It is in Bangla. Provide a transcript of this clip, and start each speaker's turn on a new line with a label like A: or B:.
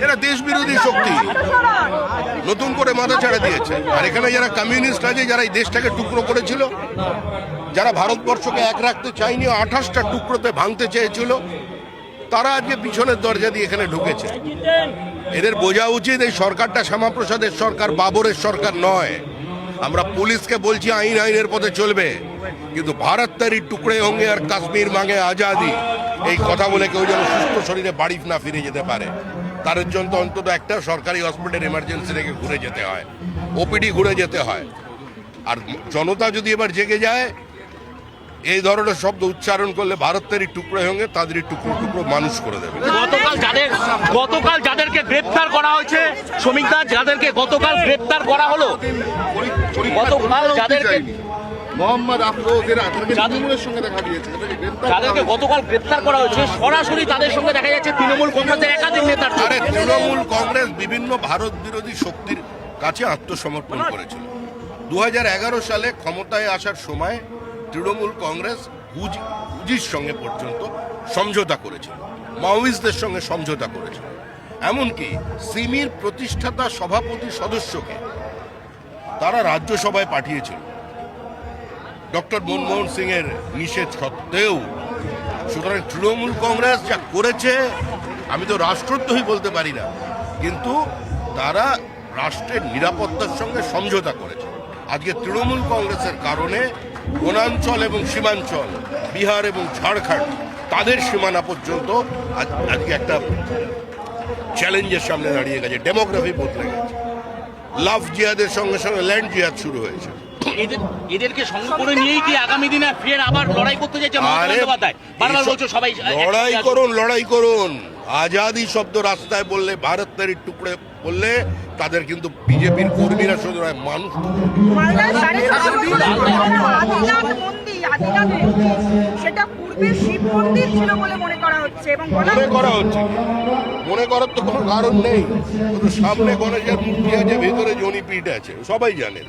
A: এরা দেশ বিরোধী শক্তি নতুন করে মাথা ছাড়া দিয়েছে। আর এখানে যারা কমিউনিস্ট আছে, যারা এই দেশটাকে টুকরো করেছিল, যারা ভারতবর্ষকে এক রাখতে চায়নি, 28টা টুকরোতে ভাঙতে চেয়েছিল, তারা আজকে পিছনের দরজা দিয়ে এখানে ঢুকেছে। এদের বোঝা উচিত এই সরকারটা শ্যামাপ্রসাদের সরকার, বাবরের সরকার নয়। আমরা পুলিশকে বলছি আইনের পথে চলবে, কিন্তু ভারত তারি টুকরে হোঙ্গে আর কাশ্মীর মাঙ্গে আজাদি, এই কথা বলে কেউ যেন সুস্থ শরীরে বাড়ি না ফিরে যেতে পারে। তার জন্য অন্তত একটা সরকারি হসপিটাল এমার্জেন্সি রেখে ঘুরে যেতে হয়, ওপিডি ঘুরে যেতে হয়। আর জনতা যদি এবার জেগে যায়, এই ধরনের শব্দ উচ্চারণ করলে ভারতেরই টুকরো হোঙ্গে তাদেরই টুকরো টুকরো মানুষ করে দেবে।
B: গতকাল যাদেরকে গ্রেপ্তার করা হয়েছে, শ্রমিক দা, যাদেরকে গতকাল গ্রেপ্তার করা হলো, গতকাল যাদেরকে
C: মোহাম্মদ আফরোজ এরা তৃণমূলের সঙ্গে দেখা দিয়েছে,
B: যাদেরকে গতকাল গ্রেপ্তার করা হয়েছে, সরাসরি তাদের সঙ্গে দেখা যাচ্ছে তৃণমূল কংগ্রেসের একাধিক নেতার।
A: আরে তৃণমূল কংগ্রেস বিভিন্ন ভারত বিরোধী শক্তির কাছে আত্মসমর্পণ করেছিল। 2011 সালে ক্ষমতায় আসার সময় তৃণমূল কংগ্রেস হুজির সঙ্গে পর্যন্ত সমঝোতা করেছিল, মাওয়িস্টদের সঙ্গে সমঝোতা করেছিল। এমনকি সিমির প্রতিষ্ঠাতা সভাপতি সদস্যকে তারা রাজ্যসভায় পাঠিয়েছিল ডক্টর মনমোহন সিং এর নিষেধ সত্ত্বেও। সুতরাং তৃণমূল কংগ্রেস যা করেছে, আমি তো রাষ্ট্রদ্রোহী বলতে পারি না, কিন্তু তারা রাষ্ট্রের নিরাপত্তার সঙ্গে সমঝোতা করেছে। আজকে তৃণমূল কংগ্রেসের কারণে বনাঞ্চল এবং সীমাঞ্চল, বিহার এবং ঝাড়খণ্ড, তাদের সীমানা পর্যন্ত আজকে একটা চ্যালেঞ্জের সামনে দাঁড়িয়ে গেছে। ডেমোগ্রাফি বদলে গেছে। লাভ জিহাদের সঙ্গে সঙ্গে ল্যান্ড জিহাদ শুরু হয়েছে।
B: এদেরকে সঙ্গে করে নিয়েই কি আগামী দিনে ফের আবার লড়াই করতে চাইছে মমতা বন্দ্যোপাধ্যায়? বারবার বলছো সবাই
A: লড়াই করুন। আজাদি শব্দ রাস্তায় বললে, ভারত তারির টুকরে বললে, তাদের কিন্তু বিজেপির কর্মীরা শুধু নয়, মানুষ
D: সেটা পূর্বে শিব মন্দির ছিল বলে মনে করা হচ্ছে এবং
A: মনে করার তো কোনো কারণ নেই। সামনে গণেশের মূর্তি আছে, ভেতরে জনিপীঠ আছে, সবাই জানেন।